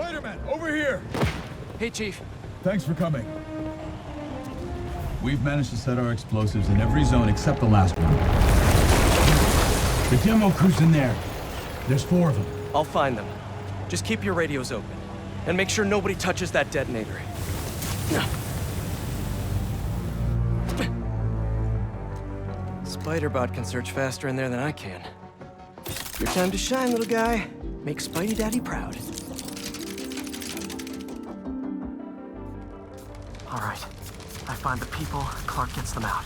Spider-Man, over here! Hey, Chief. Thanks for coming. We've managed to set our explosives in every zone except the last one. The demo crew's in there. There's 4 of them. I'll find them. Just keep your radios open. And make sure nobody touches that detonator. Spider-Bot can search faster in there than I can. Your time to shine, little guy. Make Spidey Daddy proud. All right. I find the people, Clark gets them out.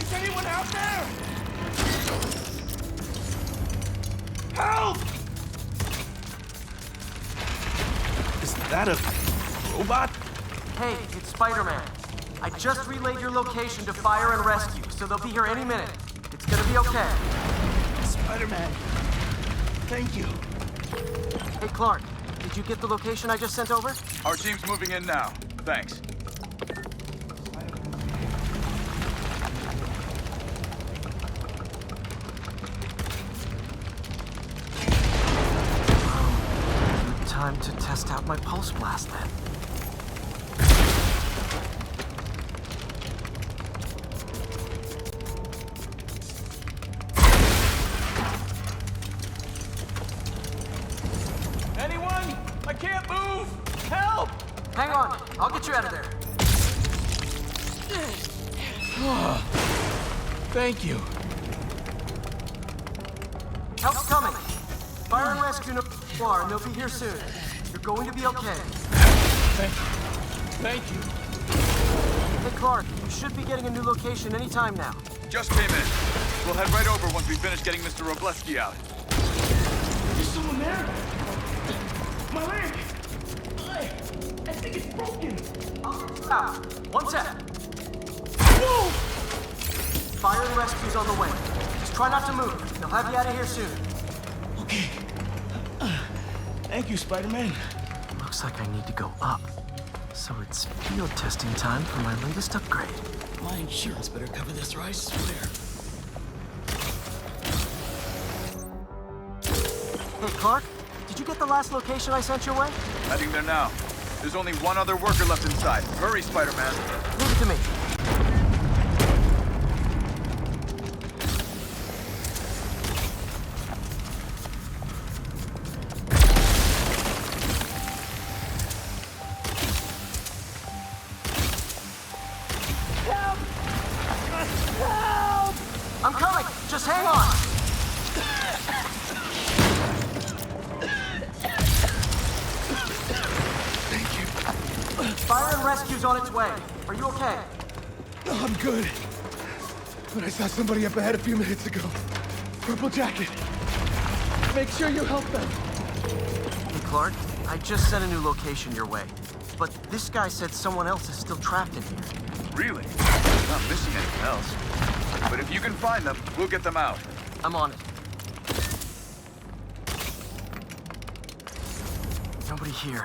Is anyone out there? Help! Is that a robot? Hey, it's Spider-Man. I just relayed your location to fire and rescue, so they'll be here any minute. It's gonna be okay. Spider-Man. Thank you. Hey, Clark, did you get the location I just sent over? Our team's moving in now. Thanks. Time to test out my pulse blast then. Anyone? I can't move! Help! Hang on, I'll get you out of there. Thank you. Help's coming. Fire and rescue no bar, and they'll be here soon. You're going to be okay. Thank you. Hey, Clark, you should be getting a new location anytime now. Just came in. We'll head right over once we finish getting Mr. Robleski out. There's someone there. My leg. I think it's broken. Out. One sec. Whoa! Fire and rescue's on the way. Just try not to move. They'll have you out of here soon. Okay. Thank you, Spider-Man. Looks like I need to go up. So it's field testing time for my latest upgrade. My insurance better cover this, or I swear. Hey, Clark, did you get the last location I sent your way? Heading there now. There's only one other worker left inside. Hurry, Spider-Man. Leave it to me. I'm coming! Just hang on! Thank you. Fire and rescue's on its way. Are you okay? I'm good. But I saw somebody up ahead a few minutes ago. Purple jacket. Make sure you help them. Hey, Clark, I just sent a new location your way. But this guy said someone else is still trapped in here. Really? I'm not missing anything else. But if you can find them, we'll get them out. I'm on it. Nobody here.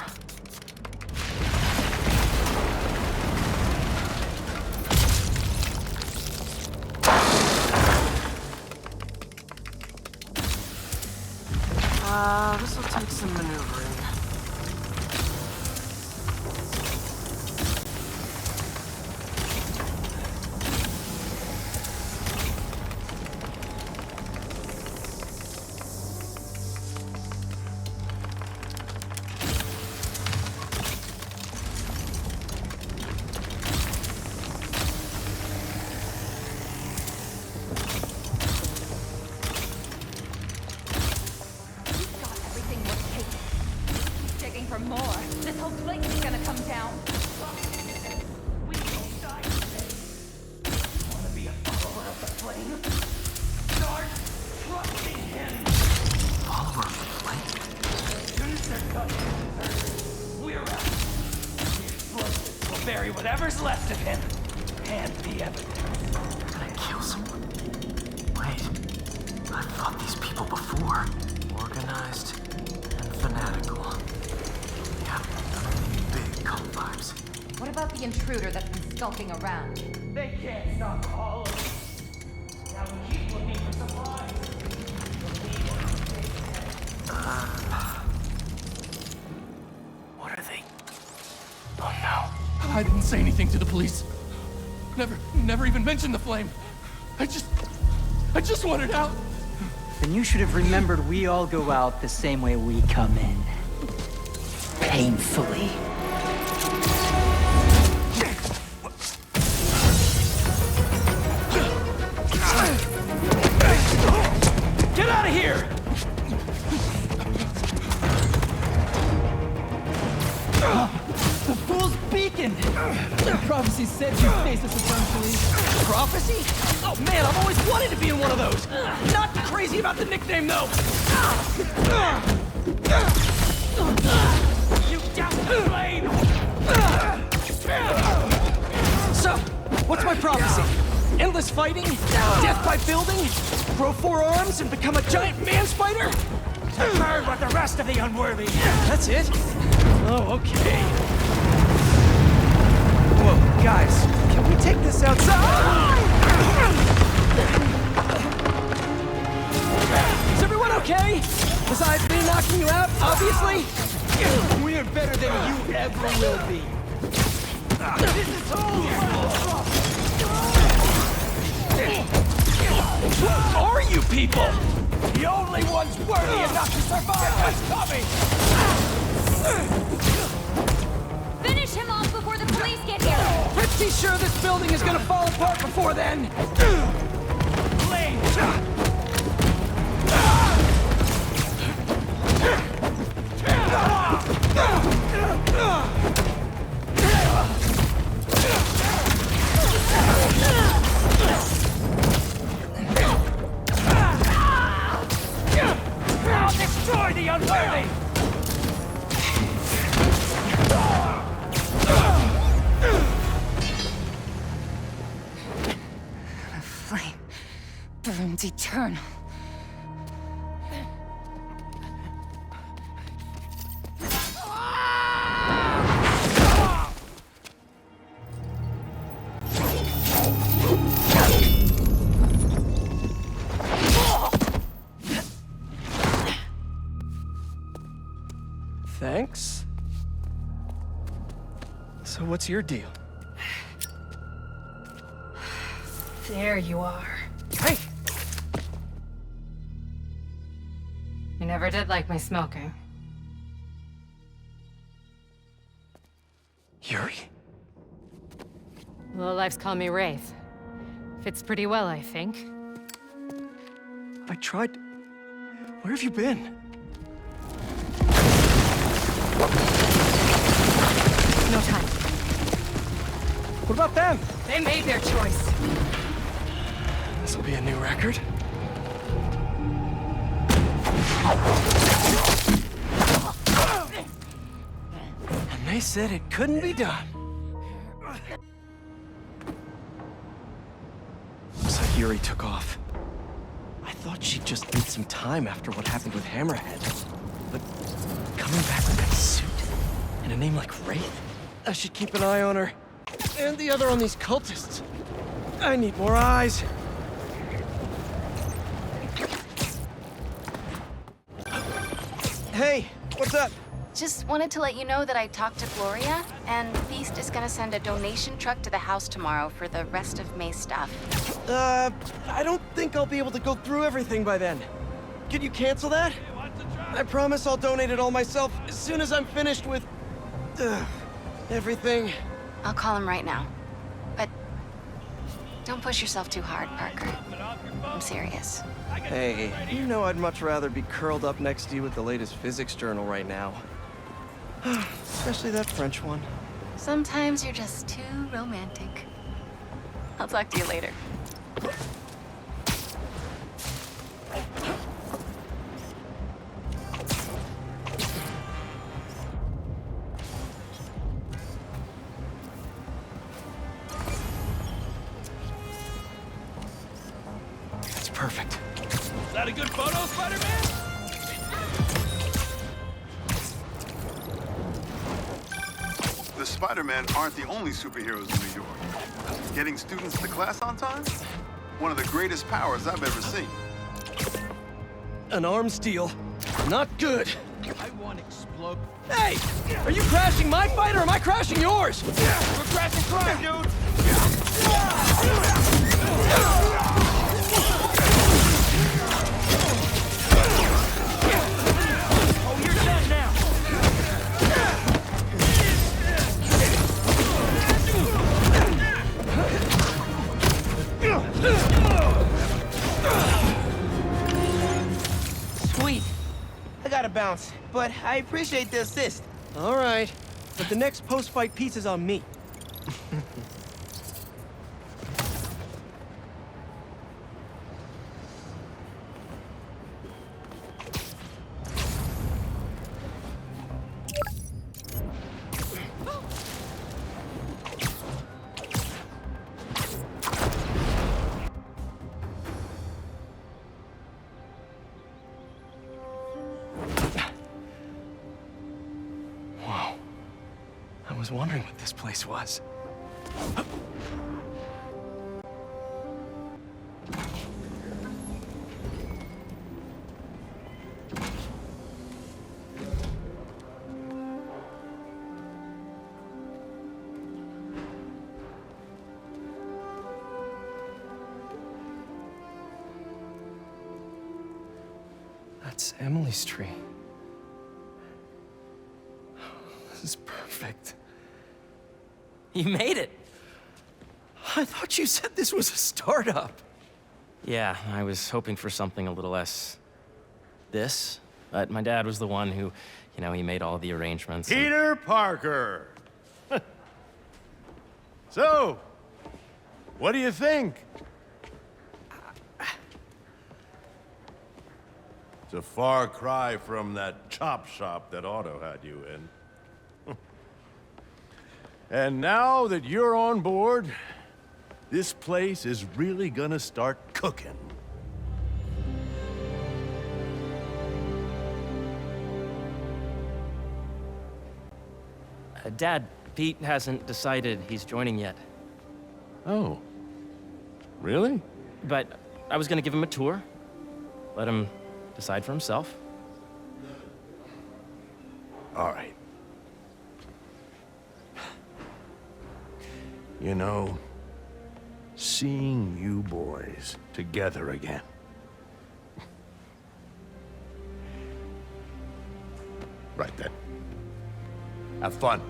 This'll take some maneuvering. For more. This whole place is gonna come down. We don't die today. Wanna be a follower of the flame? Start trusting him. Follower of the flame? Soon as they're done, we're out. The explosives will bury whatever's left of him. And the evidence. Did I kill someone? Wait. I've fought these people before. Organized and fanatical. Big cult vibes. What about the intruder that's been skulking around? They can't stop all of us. Now we keep looking for supplies. I didn't say anything to the police. Never even mentioned the flame. I just wanted out. Then you should have remembered we all go out the same way we come in. Painfully. Get out of here! The fool's beacon! The prophecy said you face us eventually. Prophecy? Oh man, I've always wanted to be in one of those! Not crazy about the nickname, though! You down the blade! So, what's my prophecy? Endless fighting? Death by building? Grow 4 arms and become a giant man spider? To burn with the rest of the unworthy. That's it? Oh, okay. Whoa, guys, can we take this outside? Is everyone okay? Besides me knocking you out, obviously? We're better than you ever will be. This is over! Who are you people? The only ones worthy enough to survive what's coming! Finish him off before the police get here! Pretty sure this building is gonna fall apart before then! Blade! I'll destroy the unworthy! The flame burns eternal. Thanks. So what's your deal? There you are. Hey! You never did like my smoking. Yuri? Lowlifes call me Wraith. Fits pretty well, I think. I tried... Where have you been? No time. What about them? They made their choice. This'll be a new record. And they said it couldn't be done. Looks like Yuri took off. I thought she'd just need some time after what happened with Hammerhead. But coming back with that suit and a name like Wraith? I should keep an eye on her. And the other on these cultists. I need more eyes. Hey, what's up? Just wanted to let you know that I talked to Gloria, and Feast is gonna send a donation truck to the house tomorrow for the rest of May's stuff. I don't think I'll be able to go through everything by then. Could you cancel that? I promise I'll donate it all myself as soon as I'm finished with... everything. I'll call him right now. But don't push yourself too hard, Parker. I'm serious. Hey, you know I'd much rather be curled up next to you with the latest physics journal right now. Especially that French one. Sometimes you're just too romantic. I'll talk to you later. That's perfect. Is that a good photo, Spider-Man? The Spider-Man aren't the only superheroes in New York. Getting students to class on time? One of the greatest powers I've ever seen. An arms deal. Not good. I want to explode. Hey! Are you crashing my fight or am I crashing yours? We're crashing crime, dude! Oh, you're done now! Sweet. I gotta bounce, but I appreciate the assist. All right, but the next post-fight piece is on me. I was wondering what this place was. That's Emily's tree. This is perfect. You made it. I thought you said this was a startup. Yeah, I was hoping for something a little less this, but my dad was the one who, he made all the arrangements. and- Peter Parker. So, what do you think? It's a far cry from that chop shop that Otto had you in. And now that you're on board, this place is really gonna start cooking. Dad, Pete hasn't decided he's joining yet, Oh. Really? but I was gonna give him a tour, let him decide for himself. All right. You know, seeing you boys together again. Right then. Have fun.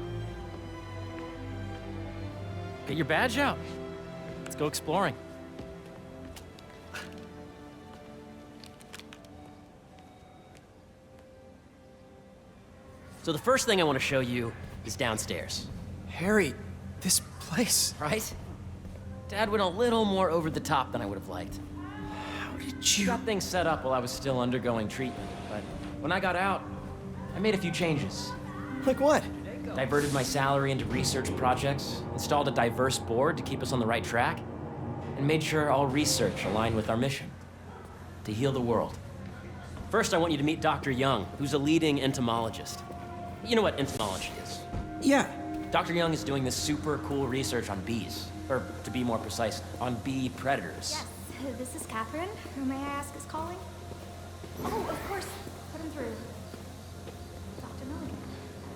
Get your badge out. Let's go exploring. So the first thing I want to show you is downstairs, Harry, this place. right? Dad went a little more over the top than I would have liked. How did He you... got things set up while I was still undergoing treatment, but when I got out, I made a few changes. Like what? Diverted my salary into research projects, installed a diverse board to keep us on the right track, and made sure all research aligned with our mission, to heal the world. First, I want you to meet Dr. Young, who's a leading entomologist. You know what entomology is? Yeah. Dr. Young is doing this super cool research on bees, or to be more precise, on bee predators. Yes, this is Catherine. Who may I ask is calling? Oh, of course. Put him through. Dr. Milligan.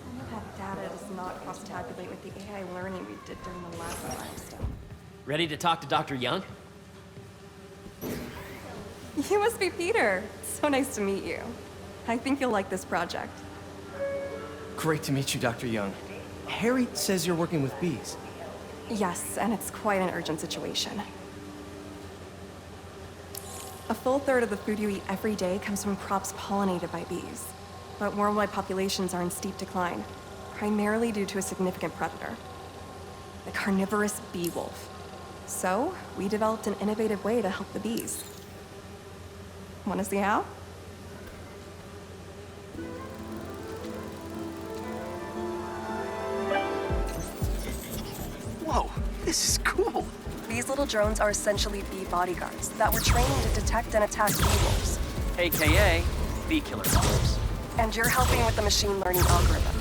I know that data does not cross-tabulate with the AI learning we did during the last milestone. Ready to talk to Dr. Young? You must be Peter. So nice to meet you. I think you'll like this project. Great to meet you, Dr. Young. Harry says you're working with bees. Yes, and it's quite an urgent situation. A full third of the food you eat every day comes from crops pollinated by bees. But worldwide populations are in steep decline, primarily due to a significant predator, the carnivorous bee wolf. So, we developed an innovative way to help the bees. Want to see how? Whoa, this is cool. These little drones are essentially bee bodyguards that were trained to detect and attack bee wolves. AKA bee killer wolves. And you're helping with the machine learning algorithm.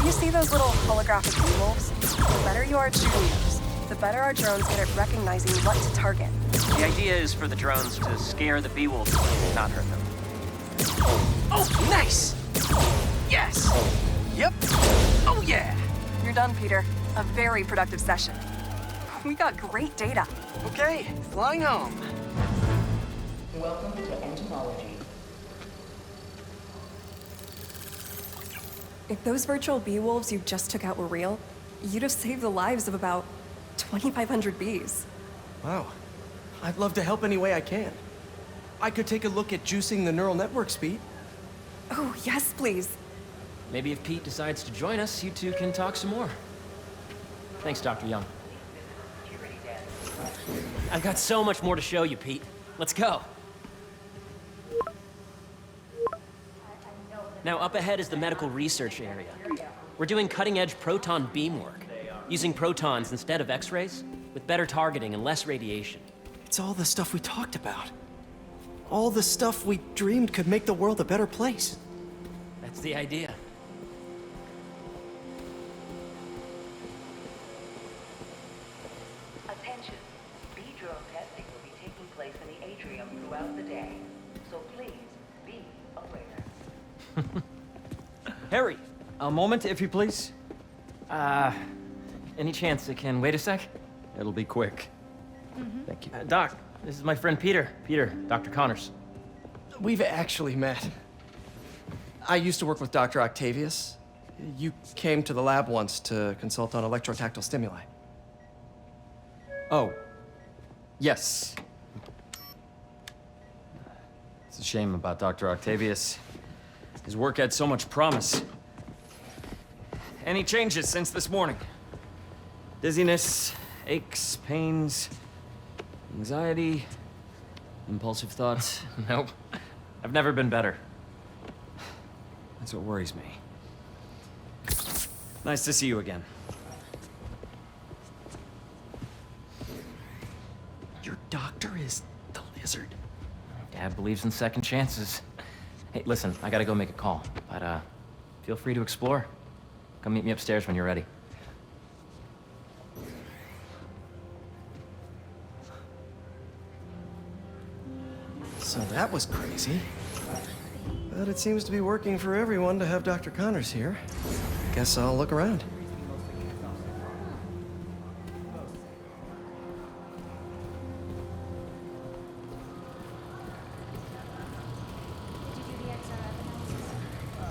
You see those little holographic bee wolves? The better you are at shooting those, the better our drones get at recognizing what to target. The idea is for the drones to scare the bee wolves, not hurt them. Oh, nice! Yes! Yep. Oh, yeah! You're done, Peter. A very productive session. We got great data. Okay, flying home. Welcome to entomology. If those virtual bee wolves you just took out were real, you'd have saved the lives of about 2,500 bees. Wow. I'd love to help any way I can. I could take a look at juicing the neural network speed. Oh, yes, please. Maybe if Pete decides to join us, you two can talk some more. Thanks, Dr. Young. I've got so much more to show you, Pete. Let's go. Now, up ahead is the medical research area. We're doing cutting-edge proton beam work, using protons instead of X-rays, with better targeting and less radiation. It's all the stuff we talked about. All the stuff we dreamed could make the world a better place. That's the idea. Attention. Bee drone testing will be taking place in the atrium throughout the day. So please, be aware. Harry! A moment, if you please. Any chance it can wait a sec? It'll be quick. Thank you. Doc, this is my friend Peter. Peter, Dr. Connors. We've actually met. I used to work with Dr. Octavius. You came to the lab once to consult on electrotactile stimuli. Oh. Yes. It's a shame about Dr. Octavius. His work had so much promise. Any changes since this morning? Dizziness, aches, pains, anxiety, impulsive thoughts? Nope. I've never been better. That's what worries me. Nice to see you again. Your doctor is the lizard. Dad believes in second chances. Hey, listen, I gotta go make a call, but feel free to explore. Come meet me upstairs when you're ready. So that was crazy. But it seems to be working for everyone to have Dr. Connors here. Guess I'll look around.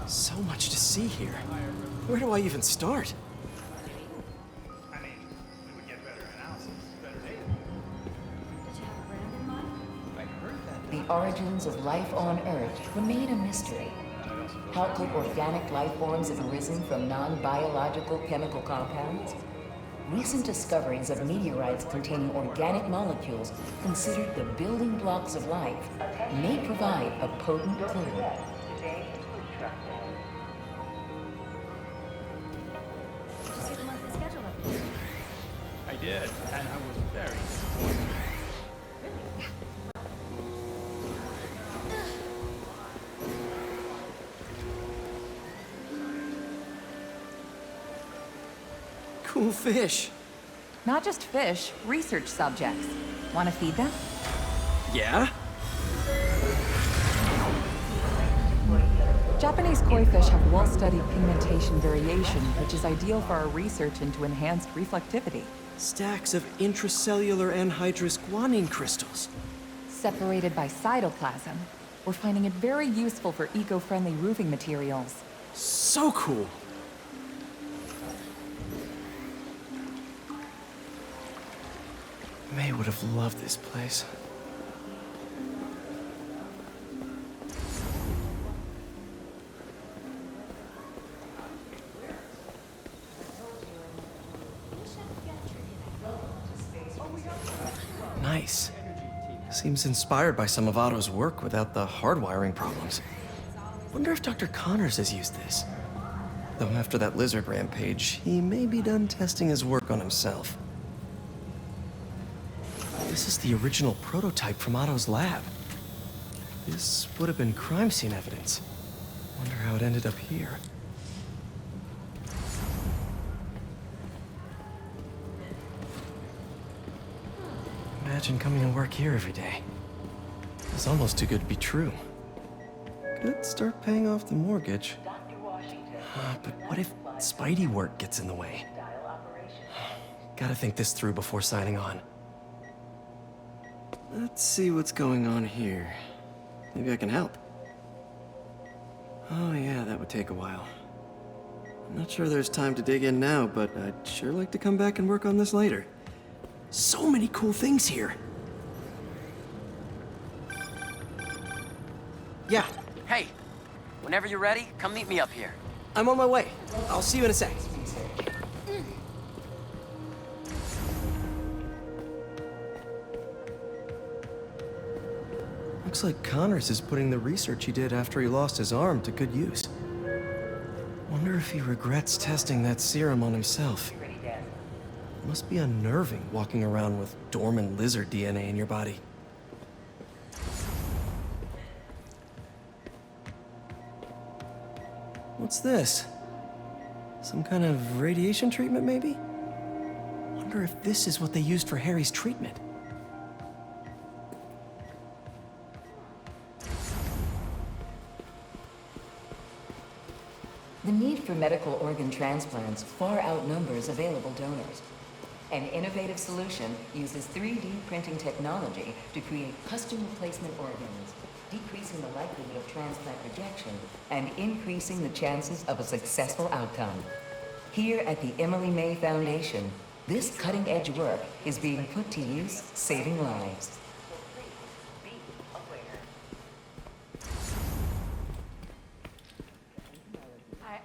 So much to see here. Where do I even start? The origins of life on Earth remain a mystery. How could organic life forms have arisen from non-biological chemical compounds? Recent discoveries of meteorites containing organic molecules considered the building blocks of life may provide a potent clue. I did, and I was very disappointed. Cool fish. Not just fish, research subjects. Want to feed them? Yeah? Japanese koi fish have well-studied pigmentation variation, which is ideal for our research into enhanced reflectivity. Stacks of intracellular anhydrous guanine crystals. Separated by cytoplasm, we're finding it very useful for eco-friendly roofing materials. So cool. May would have loved this place. Nice. Seems inspired by some of Otto's work without the hardwiring problems. Wonder if Dr. Connors has used this. Though after that lizard rampage, he may be done testing his work on himself. This is the original prototype from Otto's lab. This would have been crime scene evidence. Wonder how it ended up here. Imagine coming to work here every day. It's almost too good to be true. could start paying off the mortgage. But what if Spidey work gets in the way? Gotta think this through before signing on. Let's see what's going on here. Maybe I can help. Oh yeah, that would take a while. I'm not sure there's time to dig in now, but I'd sure like to come back and work on this later. So many cool things here. Yeah. Hey, whenever you're ready, come meet me up here. I'm on my way. I'll see you in a sec. Looks like Connors is putting the research he did after he lost his arm to good use. Wonder if he regrets testing that serum on himself. Must be unnerving walking around with dormant lizard DNA in your body. What's this? Some kind of radiation treatment, maybe? Wonder if this is what they used for Harry's treatment. The need for medical organ transplants far outnumbers available donors. An innovative solution uses 3D printing technology to create custom replacement organs, decreasing the likelihood of transplant rejection and increasing the chances of a successful outcome. Here at the Emily May Foundation, this cutting-edge work is being put to use, saving lives.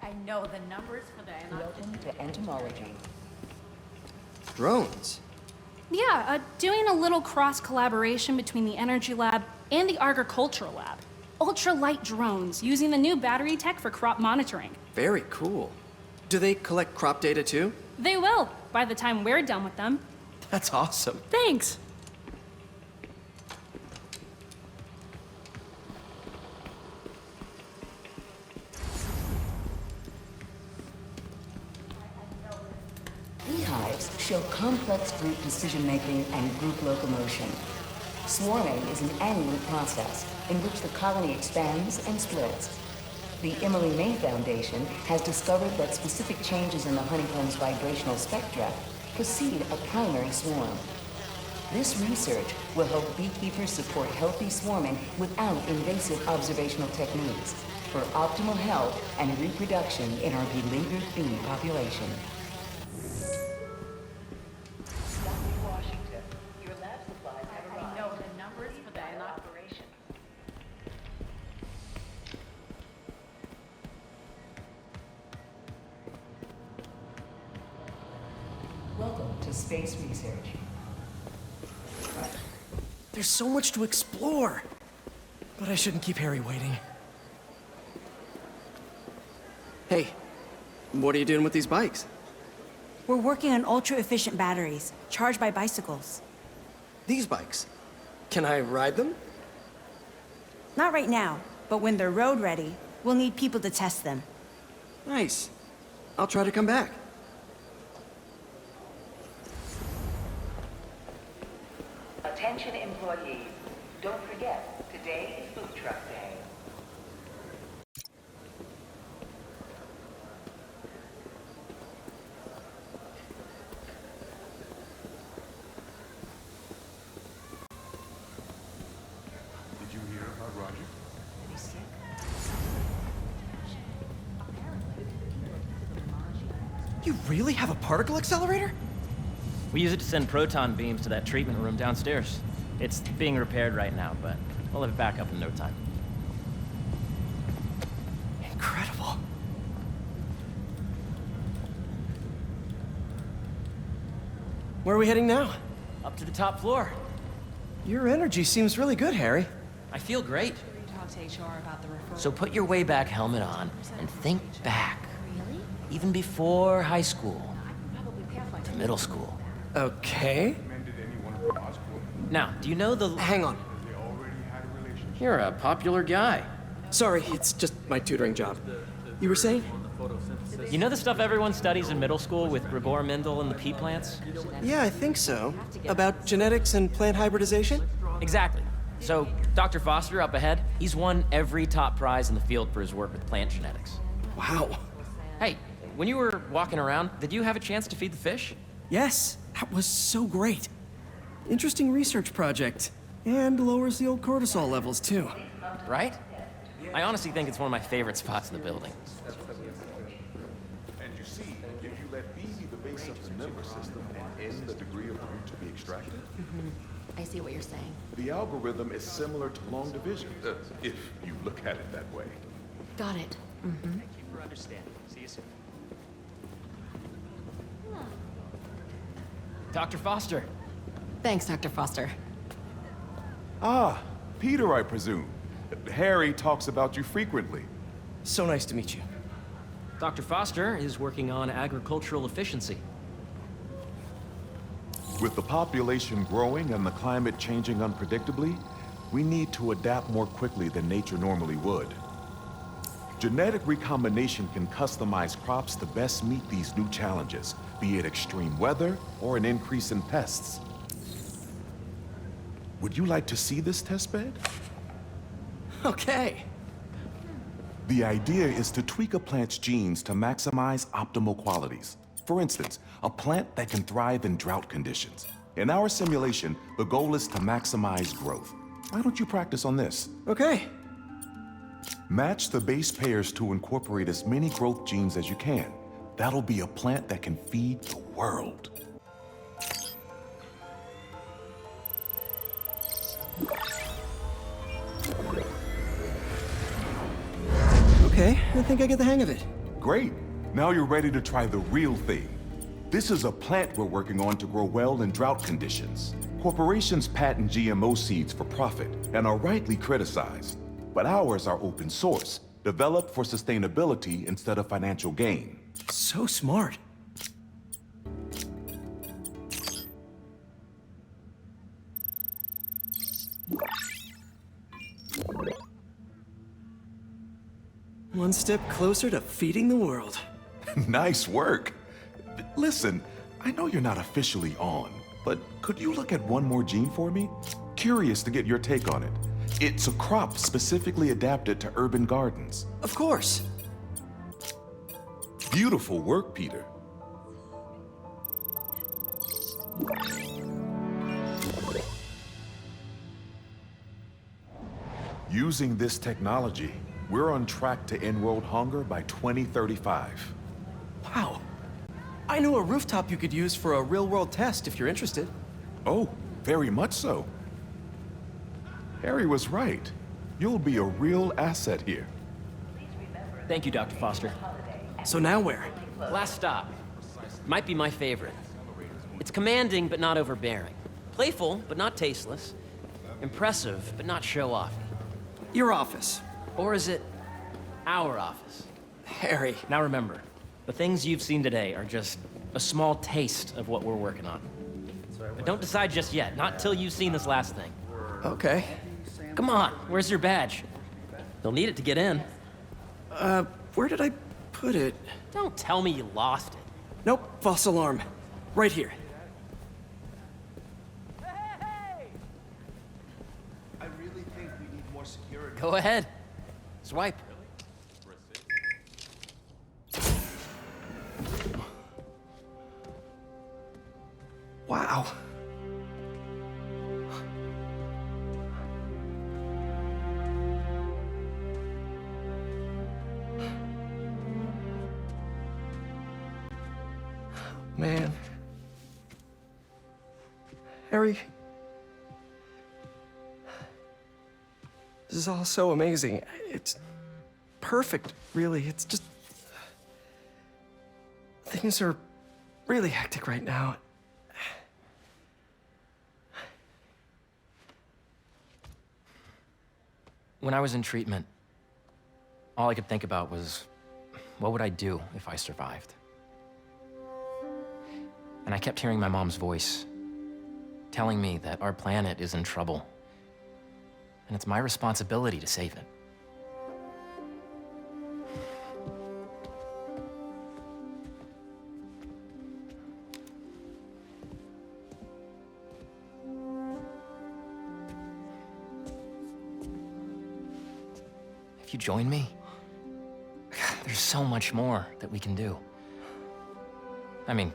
I know the numbers for the Welcome to entomology. Drones? Yeah, doing a little cross-collaboration between the Energy Lab and the Agricultural Lab. Ultralight drones using the new battery tech for crop monitoring. Very cool. Do they collect crop data too? They will, by the time we're done with them. That's awesome. Thanks. Beehives show complex group decision-making and group locomotion. Swarming is an annual process in which the colony expands and splits. The Emily May Foundation has discovered that specific changes in the honeycomb's vibrational spectra precede a primary swarm. This research will help beekeepers support healthy swarming without invasive observational techniques for optimal health and reproduction in our beleaguered bee population. I know the numbers for the operation. Welcome to Space Research. There's so much to explore. But I shouldn't keep Harry waiting. Hey, what are you doing with these bikes? We're working on ultra-efficient batteries, charged by bicycles. These bikes? Can I ride them? Not right now, but when they're road ready, we'll need people to test them. Nice. I'll try to come back. Attention employees, don't forget, today is Food Truck Day. Did you hear about Roger? You really have a particle accelerator? We use it to send proton beams to that treatment room downstairs. It's being repaired right now, but we'll have it back up in no time. Incredible. Where are we heading now? Up to the top floor. Your energy seems really good, Harry. I feel great. Talk to HR about the referral. So put your way back helmet on and think back. Really? Even before high school, to middle school. Okay. Now, do you know the... Hang on. You're a popular guy. Sorry, it's just my tutoring job. You were saying? You know the stuff everyone studies in middle school with Gregor Mendel and the pea plants? Yeah, I think so. About genetics and plant hybridization? Exactly. So, Dr. Foster up ahead, he's won every top prize in the field for his work with plant genetics. Wow. Hey, when you were walking around, did you have a chance to feed the fish? Yes, that was so great. Interesting research project. And lowers the old cortisol levels, too. Right? I honestly think it's one of my favorite spots in the building. And you see, if you let B be the base of the member system and N the degree of root to be extracted, I see what you're saying. the algorithm is similar to long division, if you look at it that way. Got it. Thank you for understanding. See you soon. Dr. Foster. Thanks, Dr. Foster. Ah, Peter, I presume. Harry talks about you frequently. So nice to meet you. Dr. Foster is working on agricultural efficiency. With the population growing and the climate changing unpredictably, we need to adapt more quickly than nature normally would. Genetic recombination can customize crops to best meet these new challenges, be it extreme weather or an increase in pests. Would you like to see this testbed? Okay. The idea is to tweak a plant's genes to maximize optimal qualities. For instance, a plant that can thrive in drought conditions. In our simulation, the goal is to maximize growth. Why don't you practice on this? Okay. Match the base pairs to incorporate as many growth genes as you can. That'll be a plant that can feed the world. Okay, I think I get the hang of it. Great. Now you're ready to try the real thing. This is a plant we're working on to grow well in drought conditions. Corporations patent GMO seeds for profit and are rightly criticized. But ours are open source, developed for sustainability instead of financial gain. So smart. One step closer to feeding the world. Nice work. Listen, I know you're not officially on, but could you look at one more gene for me? Curious to get your take on it. It's a crop specifically adapted to urban gardens. Of course. Beautiful work, Peter. Using this technology, we're on track to end world hunger by 2035. Wow. I know a rooftop you could use for a real-world test if you're interested. Oh, very much so. Harry was right. You'll be a real asset here. Thank you, Dr. Foster. So now where? Last stop. Might be my favorite. It's commanding, but not overbearing. Playful, but not tasteless. Impressive, but not show-off. Your office. Or is it our office? Harry. Now remember, the things you've seen today are just a small taste of what we're working on. But don't decide just yet, not till you've seen this last thing. Okay. Come on, where's your badge? You'll need it to get in. Where did I put it? Don't tell me you lost it. Nope, false alarm. Right here. I really think we need more security. Go ahead. Swipe. Wow. Man. Harry. This is all so amazing. It's perfect, really. It's just... Things are really hectic right now. When I was in treatment, all I could think about was, what would I do if I survived? And I kept hearing my mom's voice, telling me that our planet is in trouble, and it's my responsibility to save it. you join me? There's so much more that we can do. I mean,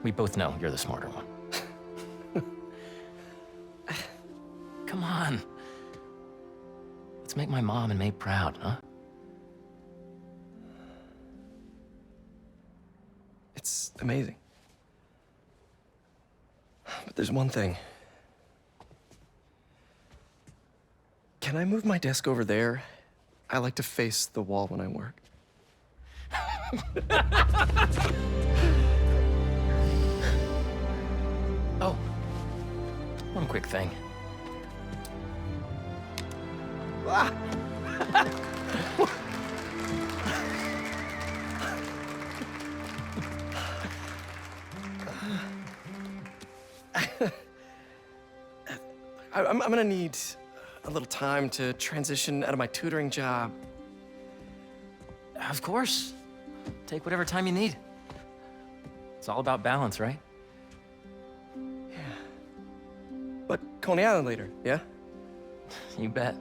we both know you're the smarter one. Come on. Let's make my mom and May proud, huh? It's amazing. But there's one thing. Can I move my desk over there? I like to face the wall when I work. Oh, one quick thing. Ah! I'm gonna need a little time to transition out of my tutoring job. Of course. Take whatever time you need. It's all about balance, right? Yeah. But Coney Island later, yeah? You bet.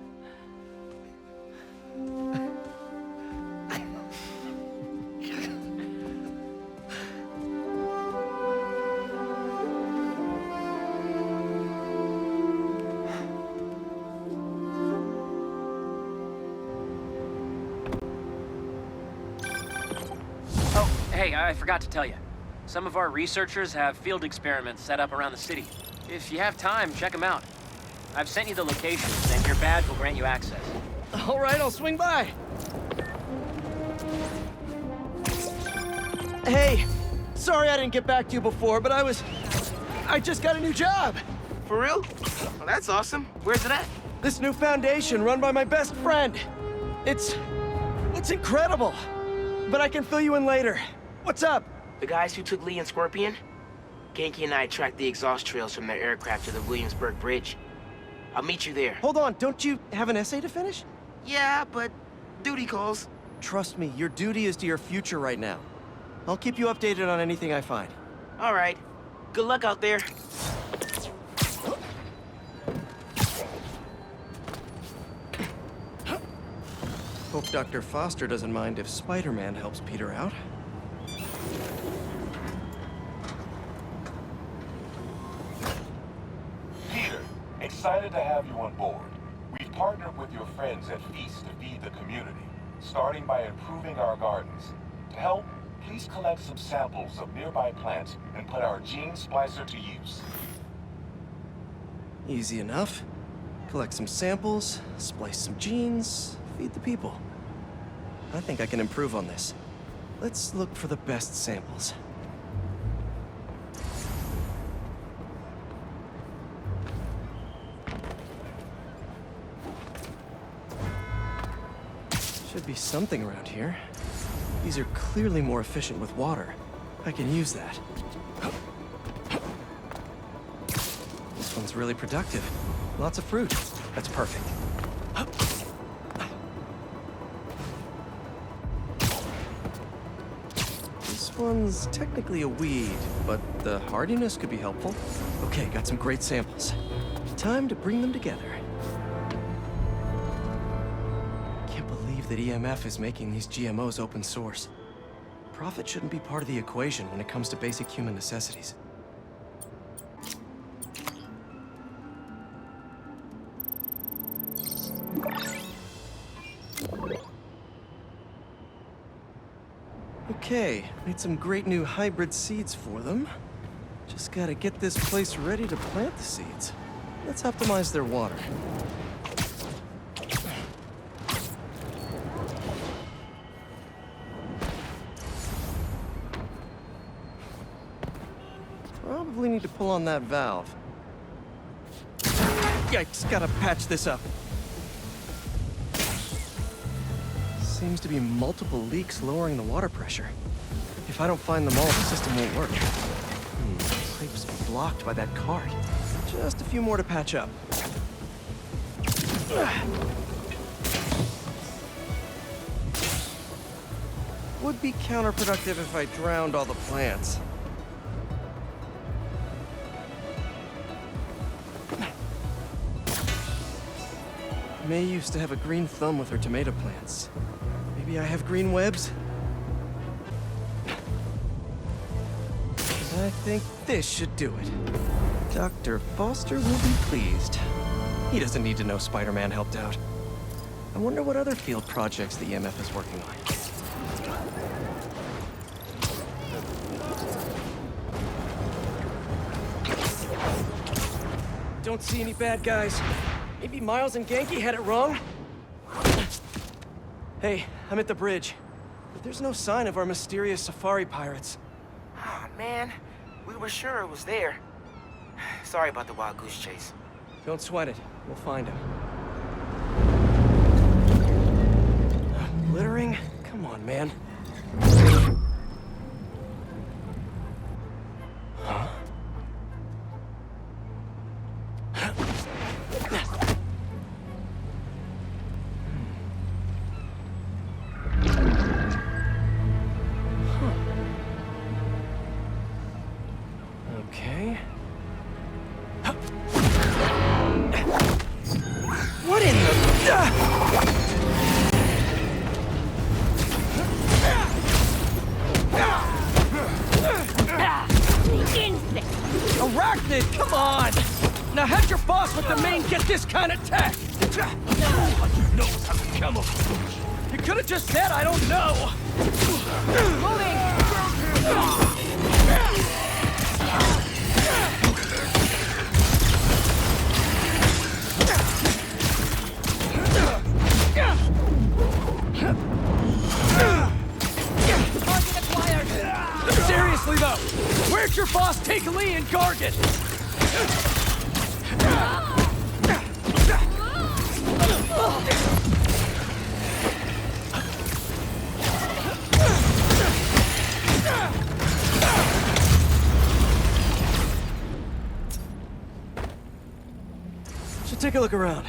Hey, I forgot to tell you. Some of our researchers have field experiments set up around the city. If you have time, check them out. I've sent you the locations, and your badge will grant you access. All right, I'll swing by. Hey, sorry I didn't get back to you before, but I just got a new job. For real? Well, that's awesome. Where's it at? This new foundation run by my best friend. It's incredible. But I can fill you in later. What's up? The guys who took Lee and Scorpion? Genki and I tracked the exhaust trails from their aircraft to the Williamsburg Bridge. I'll meet you there. Hold on, don't you have an essay to finish? Yeah, but duty calls. Trust me, your duty is to your future right now. I'll keep you updated on anything I find. All right. Good luck out there. Hope Dr. Foster doesn't mind if Spider-Man helps Peter out. Peter, excited to have you on board. We've partnered with your friends at Feast to feed the community, starting by improving our gardens. To help, please collect some samples of nearby plants and put our gene splicer to use. Easy enough. Collect some samples, splice some genes, feed the people. I think I can improve on this. Let's look for the best samples. Should be something around here. These are clearly more efficient with water. I can use that. This one's really productive. Lots of fruit. That's perfect. This one's technically a weed, but the hardiness could be helpful. Okay, got some great samples. Time to bring them together. Can't believe that EMF is making these GMOs open source. Profit shouldn't be part of the equation when it comes to basic human necessities. Okay, made some great new hybrid seeds for them. Just gotta get this place ready to plant the seeds. Let's optimize their water. Probably need to pull on that valve. Yikes, gotta patch this up. Seems to be multiple leaks lowering the water pressure. If I don't find them all, the system won't work. Pipes blocked by that cart. Just a few more to patch up. Would be counterproductive if I drowned all the plants. May used to have a green thumb with her tomato plants. Maybe I have green webs? I think this should do it. Dr. Foster will be pleased. He doesn't need to know Spider-Man helped out. I wonder what other field projects the EMF is working on. Don't see any bad guys. Maybe Miles and Genki had it wrong? Hey, I'm at the bridge. But there's no sign of our mysterious safari pirates. Oh, man. We were sure it was there. Sorry about the wild goose chase. Don't sweat it. We'll find him. Littering? Come on, man. Huh? Okay. What in the... Arachnid, come on! Now how'd your boss with the mane get this kind of tech? You know how to camouflage. You could have just said I don't know. Seriously though, where'd your boss take Lee and Gargan? Should take a look around.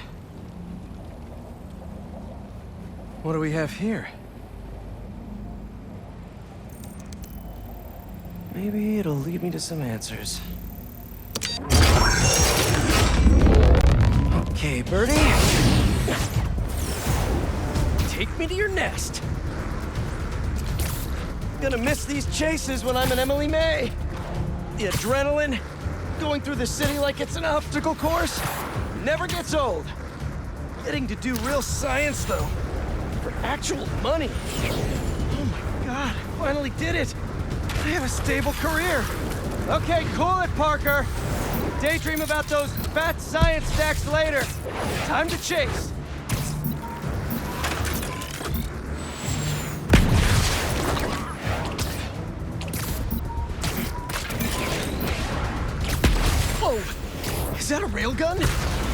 What do we have here? Maybe it'll lead me to some answers. Okay, Birdie. Take me to your nest. Gonna miss these chases when I'm an Emily May. The adrenaline, going through the city like it's an obstacle course, never gets old. Getting to do real science, though, for actual money. Oh my God, finally did it. I have a stable career. Okay, cool it, Parker. Daydream about those fat science stacks later. Time to chase. Whoa! Is that a railgun?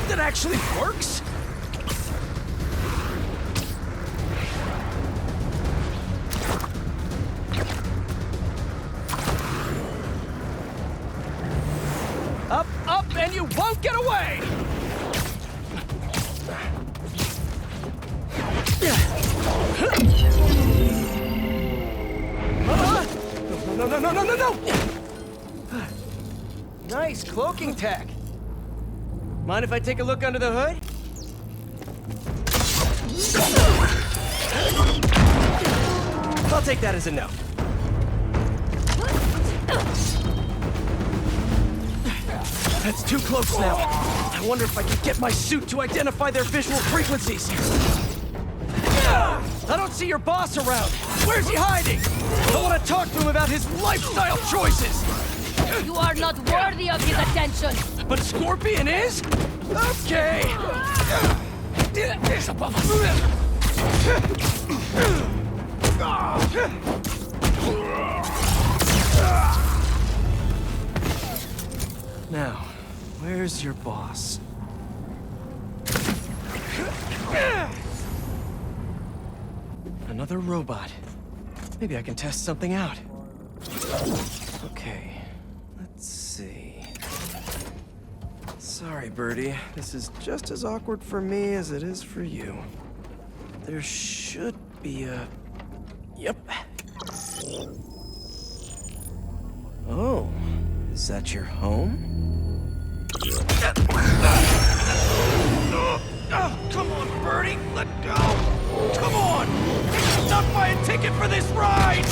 That actually works? Up, and you won't get away! No! Nice cloaking tech. Mind if I take a look under the hood? I'll take that as a no. That's too close now. I wonder if I can get my suit to identify their visual frequencies. I don't see your boss around. Where's he hiding? I want to talk to him about his lifestyle choices. You are not worthy of his attention. But Scorpion is? Okay. It's above us. Now, where's your boss? Another robot. Maybe I can test something out. Okay, let's see. Sorry, Birdie. This is just as awkward for me as it is for you. There should be a... Yep. Oh, is that your home? Oh, come on, Bertie! Let go! Come on! Not buy a ticket for this ride!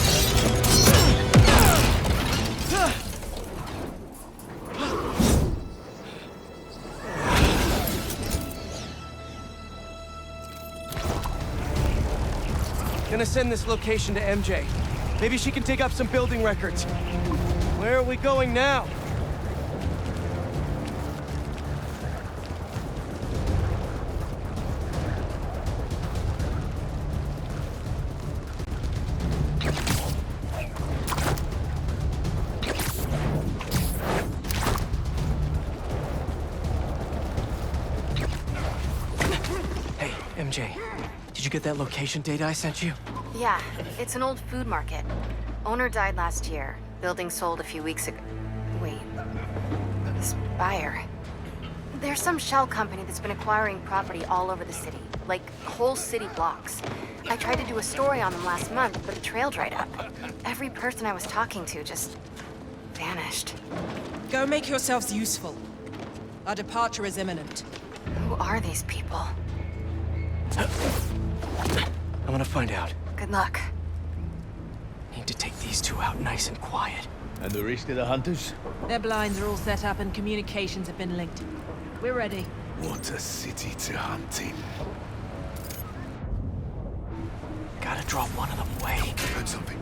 Gonna send this location to MJ. Maybe she can dig up some building records. Where are we going now? Hey, MJ. Did you get that location data I sent you? Yeah, it's an old food market. Owner died last year. Building sold a few weeks ago. Wait. This buyer. There's some shell company that's been acquiring property all over the city. Like, whole city blocks. I tried to do a story on them last month, but the trail dried up. Every person I was talking to just vanished. Go make yourselves useful. Our departure is imminent. Who are these people? I'm gonna find out. Good luck. Need to take these two out nice and quiet. And the rest of the hunters? Their blinds are all set up and communications have been linked. We're ready. What a city to hunt in. Gotta draw one of them away. Heard something.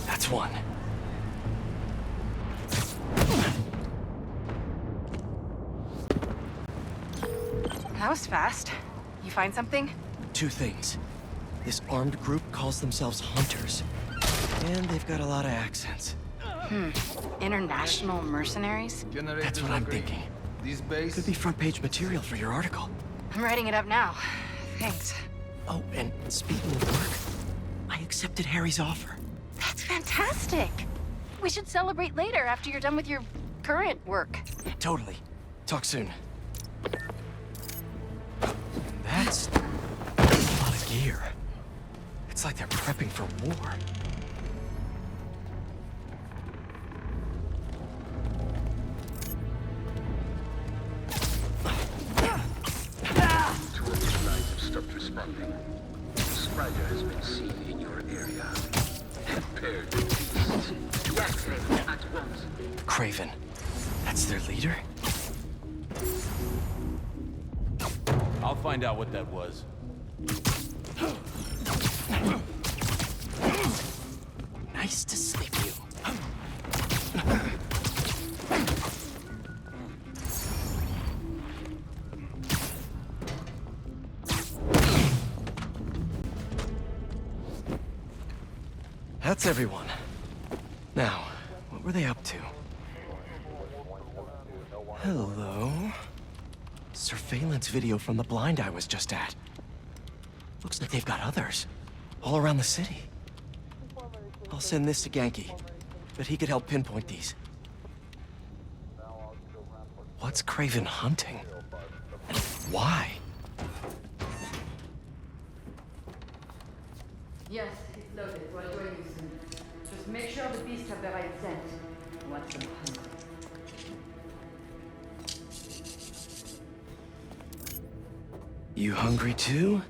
That's one. That was fast. You find something? Two things. This armed group calls themselves Hunters. And they've got a lot of accents. International mercenaries? That's what I'm thinking. Could be front page material for your article. I'm writing it up now. Thanks. Oh, and speaking of work, I accepted Harry's offer. That's fantastic. We should celebrate later after you're done with your current work. Totally. Talk soon. That's a lot of gear. It's like they're prepping for war. Two of your lines have stopped responding. The spider has been seen in your area. Prepare the beast. Deactivate it at once. Craven. That's their leader? I'll find out what that was. Nice to sleep you. That's everyone. Now, what were they up to? Hello? Surveillance video from the blind I was just at. Looks like they've got others. All around the city. I'll send this to Genki. But he could help pinpoint these. What's Craven hunting? And why? Yes, it's loaded. We're joining you soon. Just make sure the beasts have the right scent. Want some hungry. You hungry too?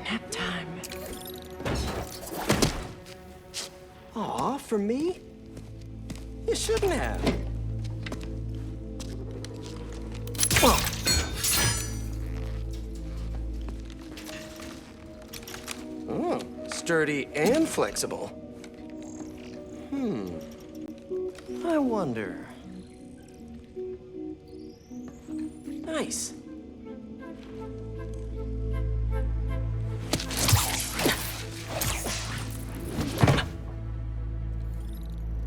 Nap time. Aw, for me? You shouldn't have. Whoa. Oh, sturdy and flexible. I wonder. Nice.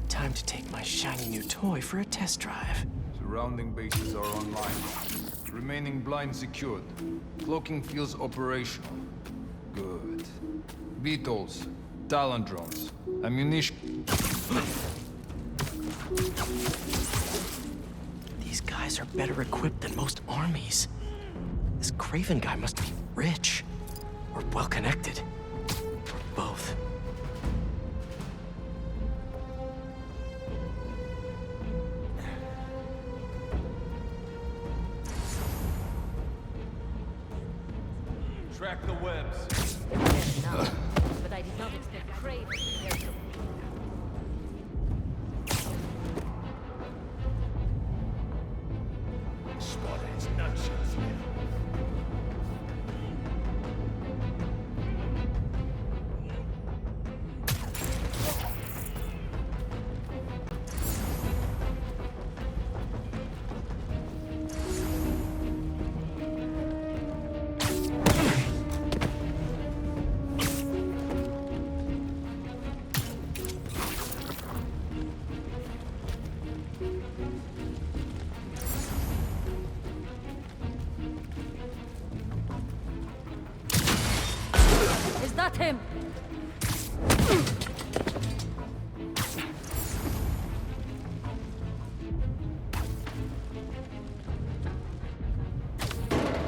Time to take my shiny new toy for a test drive. Surrounding bases are online. Remaining blind secured. Cloaking fields operational. Good. Beetles, Talon drones, ammunition. These guys are better equipped than most armies. This Craven guy must be rich. Or well-connected. Or both. Track the webs. But I did not expect Craven to care so. Spotted nonsense. Is that him?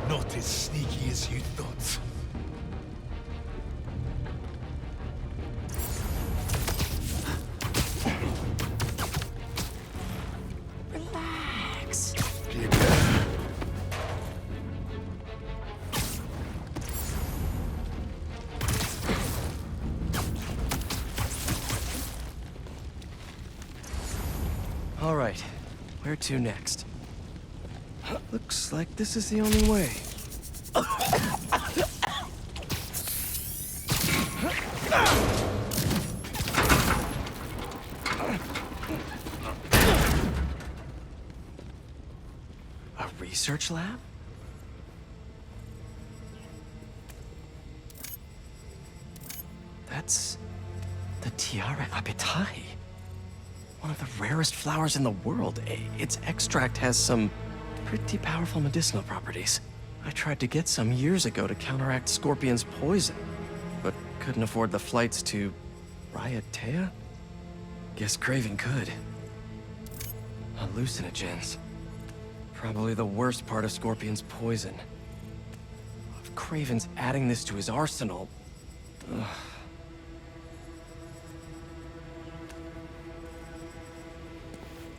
Not as sneaky as you thought. Relax. All right, where to next? Looks like this is the only way. A research lab? That's the Tiara Apitai. One of the rarest flowers in the world. Its extract has some pretty powerful medicinal properties. I tried to get some years ago to counteract Scorpion's poison, but couldn't afford the flights to Raiatea? Guess Craven could. Hallucinogens. Probably the worst part of Scorpion's poison. If Craven's adding this to his arsenal... Ugh.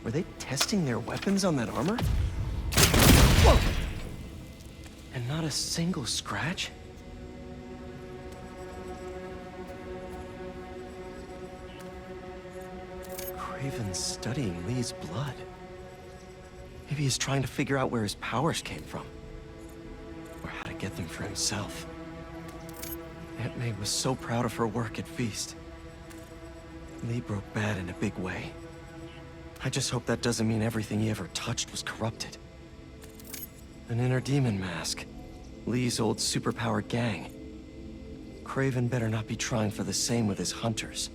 Were they testing their weapons on that armor? Whoa! And not a single scratch? Craven's studying Lee's blood. Maybe he's trying to figure out where his powers came from. Or how to get them for himself. Aunt May was so proud of her work at Feast. Lee broke bad in a big way. I just hope that doesn't mean everything he ever touched was corrupted. An inner demon mask. Lee's old superpowered gang. Craven better not be trying for the same with his hunters.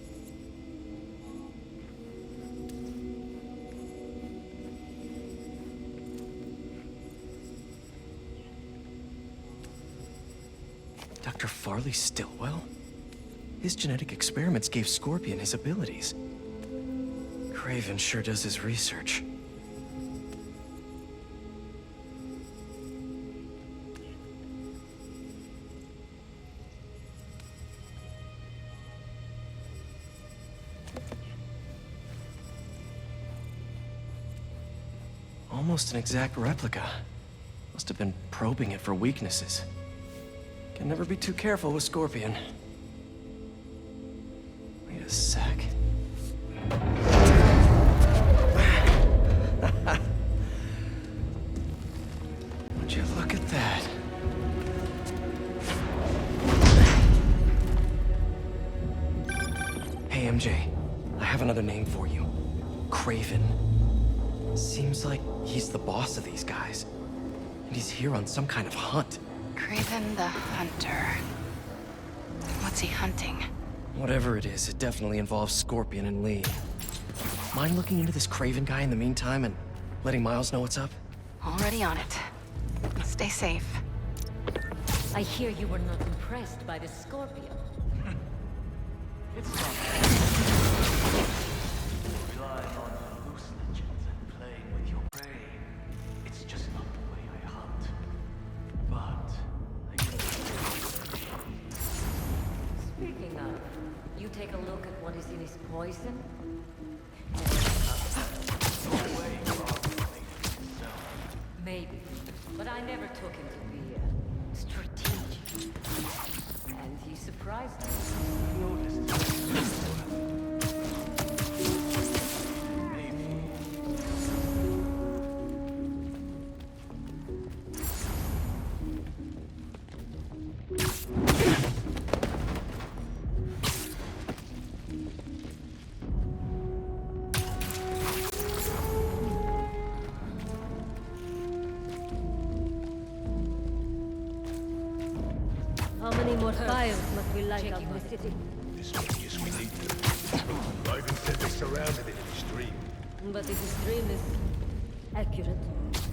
Dr. Farley Stillwell? His genetic experiments gave Scorpion his abilities. Craven sure does his research. Almost an exact replica. Must have been probing it for weaknesses. Can never be too careful with Scorpion. Wait a sec. Would you look at that? Hey, MJ. I have another name for you. Craven. Seems like he's the boss of these guys. And he's here on some kind of hunt. Craven the Hunter. What's he hunting? Whatever it is, it definitely involves Scorpion and Lee. Mind looking into this Craven guy in the meantime and letting Miles know what's up? Already on it. Stay safe. I hear you were not impressed by the Scorpion. It's not relying on hallucinogens and playing with your brain. It's just not the way I hunt. But I can... Speaking of, you take a look at what is in his poison? Maybe, but I never took him to be strategic. surprised? How many more fires must we light up the city? As many as we need to. Raven said they surrounded it in his dream. But if his dream is accurate,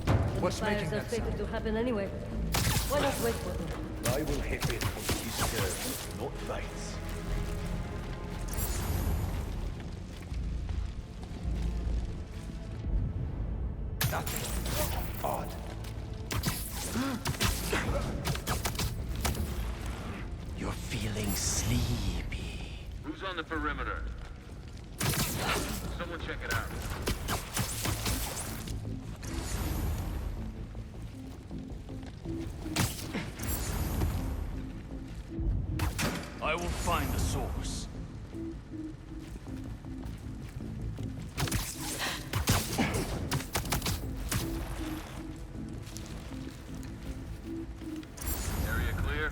then What's the fires making are that fated sound? to happen anyway. Why not wait for them? I will hit it when he disturbs, not fights. Nothing. Odd. You're feeling sleepy. Who's on the perimeter? Someone check it out. I will find the source. Area clear?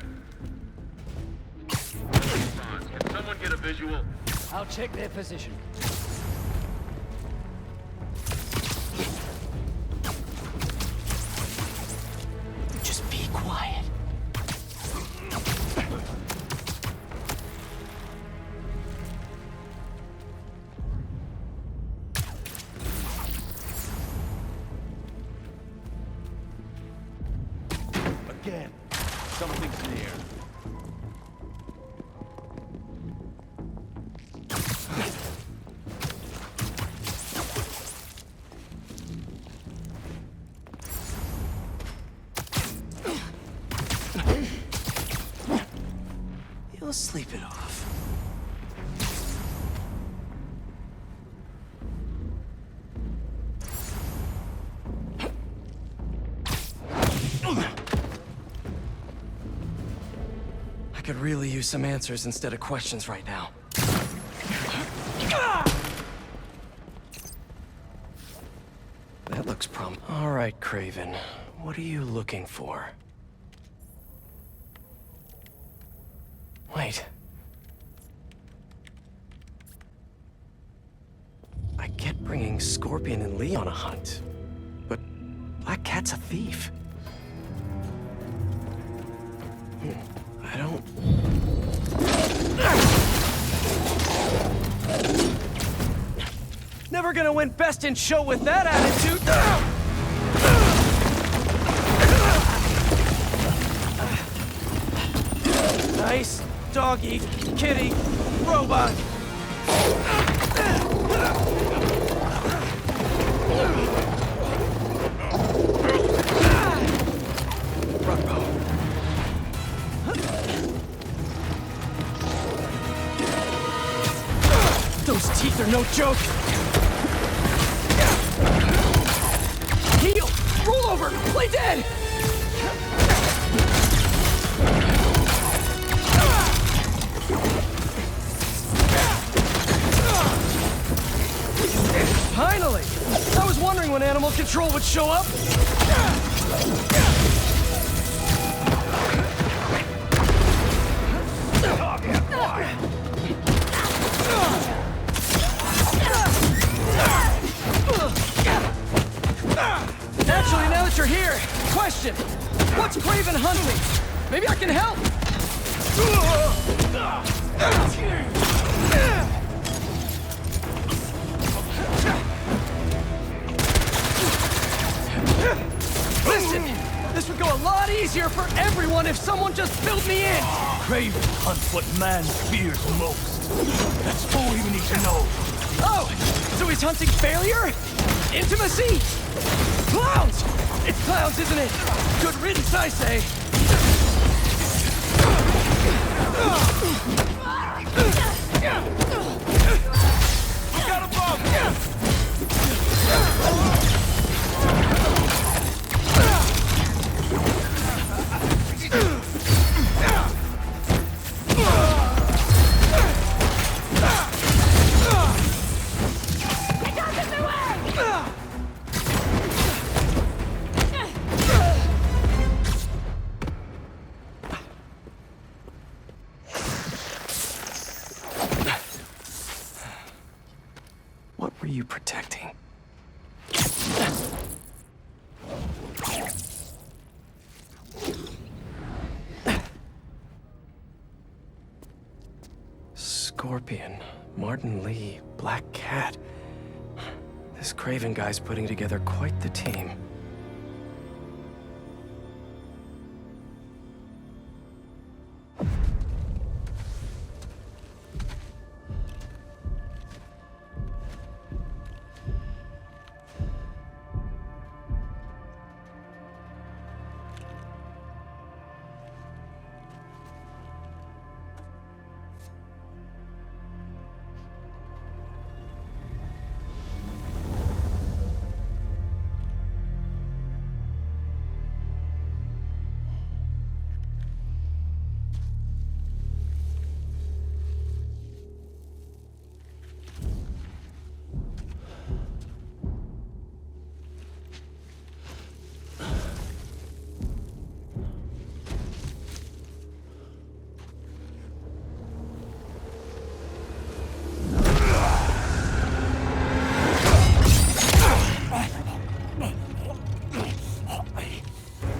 Can someone get a visual? I'll check their position. Just be quiet. Again, something's near. You'll sleep it off. I could really use some answers instead of questions right now. That looks All right, Craven. What are you looking for? Wait. I get bringing Scorpion and Lee on a hunt, but Black Cat's a thief. I don't... Never gonna win Best in Show with that attitude! Nice doggy, kitty, robot! Those teeth are no joke! Heal! Roll over! Play dead! Finally! I was wondering when Animal Control would show up! Naturally, now that you're here, question! What's Craven hunting? Maybe I can help! Listen! This would go a lot easier for everyone if someone just filled me in! Craven hunts what man fears most. That's all you need to know. Oh! So he's hunting failure? Intimacy? Clowns! It's clowns, isn't it? Good riddance, I say! We got a bump! Scorpion, Martin Lee, Black Cat. This Craven guy's putting together quite the team.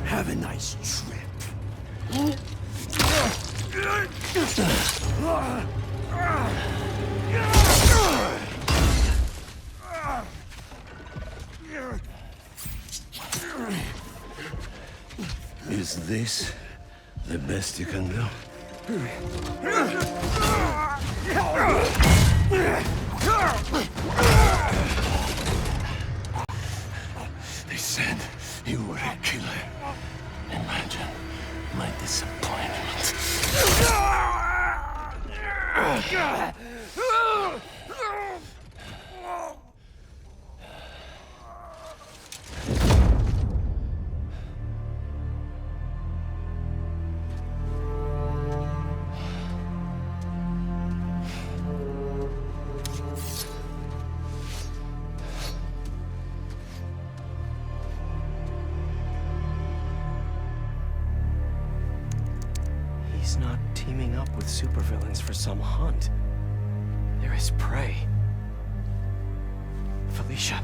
Have a nice trip. Is this the best you can do? They said you were a killer. Imagine my disappointment. He's not teaming up with supervillains for some hunt. They're his prey. Felicia.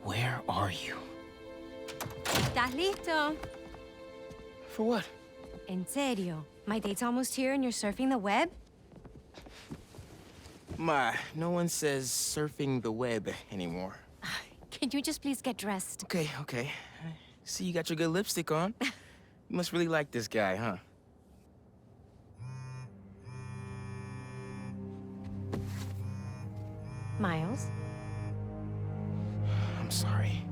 Where are you? ¿Estás listo? For what? En serio? My date's almost here and you're surfing the web? Ma, no one says surfing the web anymore. Can you just please get dressed? Okay, okay. See, you got your good lipstick on. You must really like this guy, huh? Miles? I'm sorry.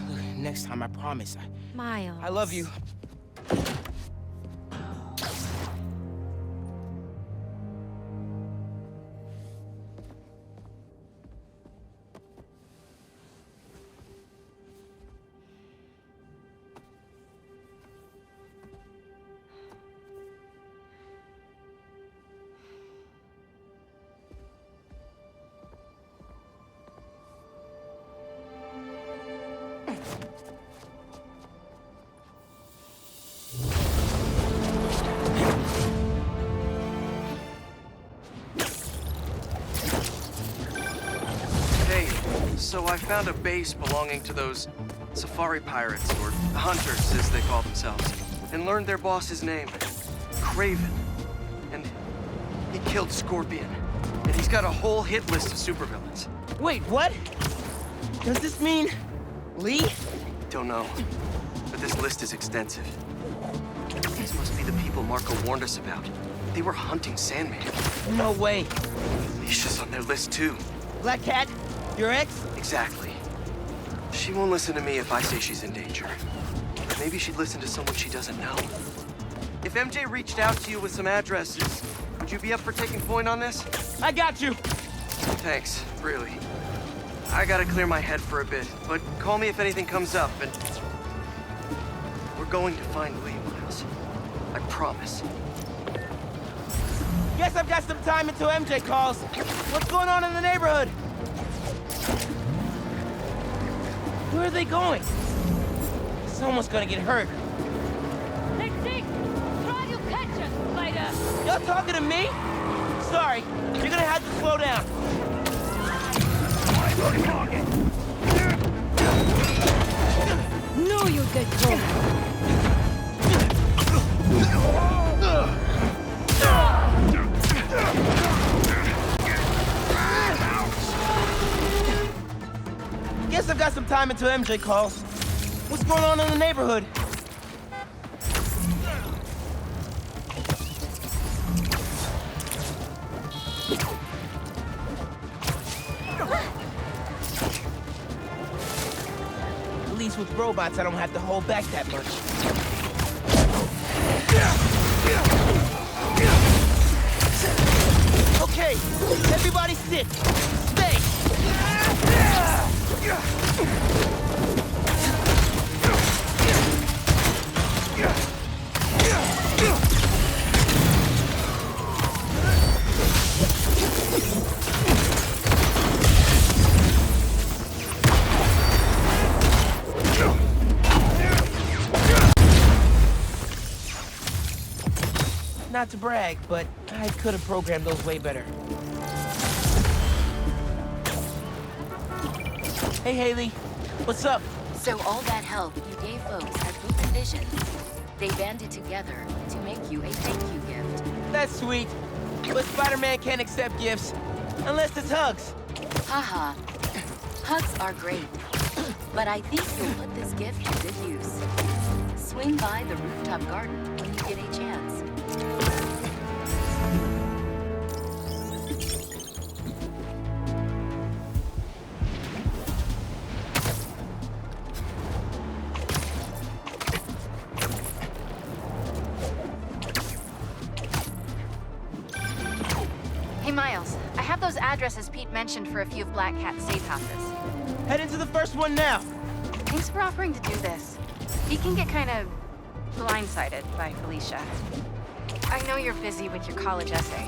Look, next time, I promise. Miles. I love you. So I found a base belonging to those safari pirates, or hunters as they call themselves, and learned their boss's name, Craven. And he killed Scorpion. And he's got a whole hit list of supervillains. Wait, what? Does this mean Lee? Don't know, but this list is extensive. These must be the people Marco warned us about. They were hunting Sandman. No way. Misha's on their list too. Black Cat? Your ex? Exactly. She won't listen to me if I say she's in danger. Maybe she'd listen to someone she doesn't know. If MJ reached out to you with some addresses, would you be up for taking point on this? I got you! Thanks, really. I gotta clear my head for a bit, but call me if anything comes up, and... We're going to find Lee, Miles. I promise. Guess I've got some time until MJ calls. What's going on in the neighborhood? Where are they going? Someone's gonna get hurt. Hey, Zeke! Try to catch us, Spider! Y'all talking to me? Sorry, you're gonna have to slow down. No, you get caught. Guess I've got some time until MJ calls. What's going on in the neighborhood? At least with robots, I don't have to hold back that much. Okay, everybody sit. Stay. Not to brag, but I could have programmed those way better. Hey, Haley. What's up? So all that help you gave folks at Open Vision, they banded together to make you a thank you gift. That's sweet. But Spider-Man can't accept gifts. Unless it's hugs. Haha. Hugs are great. But I think you'll put this gift to good use. Swing by the rooftop garden when you get a chance. Hey, Miles. I have those addresses Pete mentioned for a few of Black Cat's safe houses. Head into the first one now. Thanks for offering to do this. Pete can get kind of blindsided by Felicia. I know you're busy with your college essay.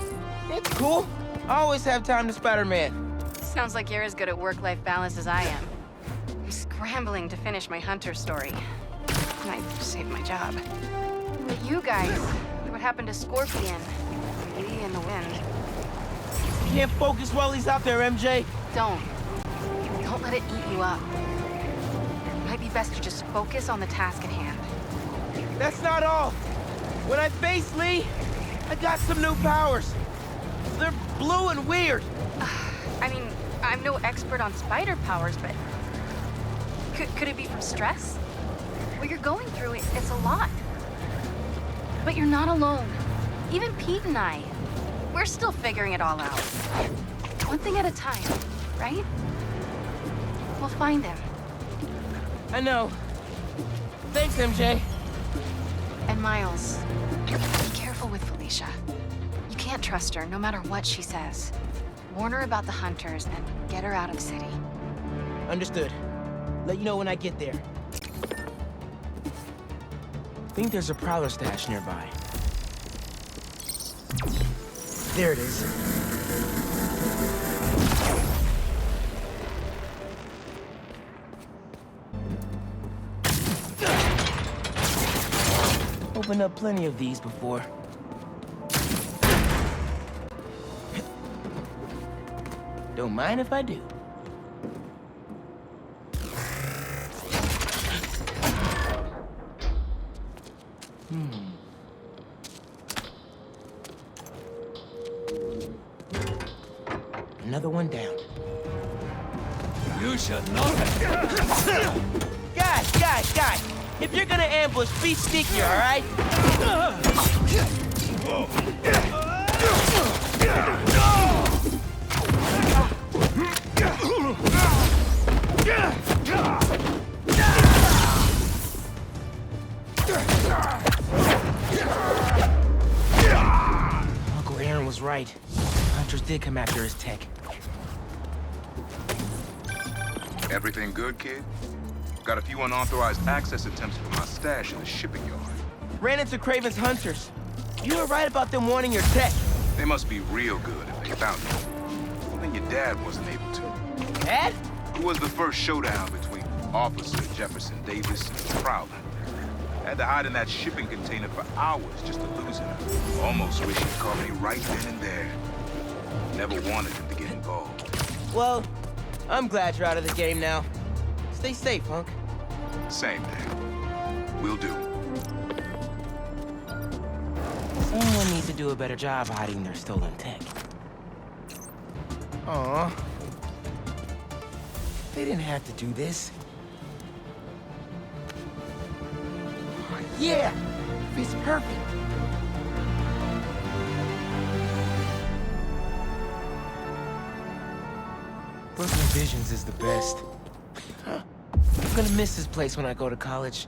It's cool. I always have time to Spider-Man. Sounds like you're as good at work-life balance as I am. I'm scrambling to finish my Hunter story. Might save my job. But you guys, what happened to Scorpion? Lee in the wind. You can't focus while he's out there, MJ. Don't let it eat you up. Might be best to just focus on the task at hand. That's not all. When I face Lee, I got some new powers. They're blue and weird. I mean, I'm no expert on spider powers, but could it be from stress? What you're going through, it's a lot. But you're not alone. Even Pete and I, we're still figuring it all out. One thing at a time, right? We'll find him. I know. Thanks, MJ. And Miles, be careful with Felicia. You can't trust her, no matter what she says. Warn her about the hunters and get her out of city. Understood. Let you know when I get there. Think there's a prowler stash nearby. There it is. Opened up plenty of these before. Don't mind if I do. Another one down. You should know that. Guys! If you're gonna ambush, be sneaky, all right? Uncle Aaron was right. Hunters did come after his tech. Everything good, kid? Got a few unauthorized access attempts for my stash in the shipping yard. Ran into Craven's hunters. You were right about them wanting your tech. They must be real good if they found you. Well, then your dad wasn't able to. Dad? It was the first showdown between Officer Jefferson Davis and Prowler. Had to hide in that shipping container for hours just to lose him. Almost wish he'd caught me right then and there. Never wanted him to get involved. Well, I'm glad you're out of the game now. Stay safe, Hunk. Same, Dad. Will do. Someone needs to do a better job hiding their stolen tech. Aw. They didn't have to do this. Yeah! Fits perfect. Brooklyn Visions is the best. I'm gonna miss this place when I go to college.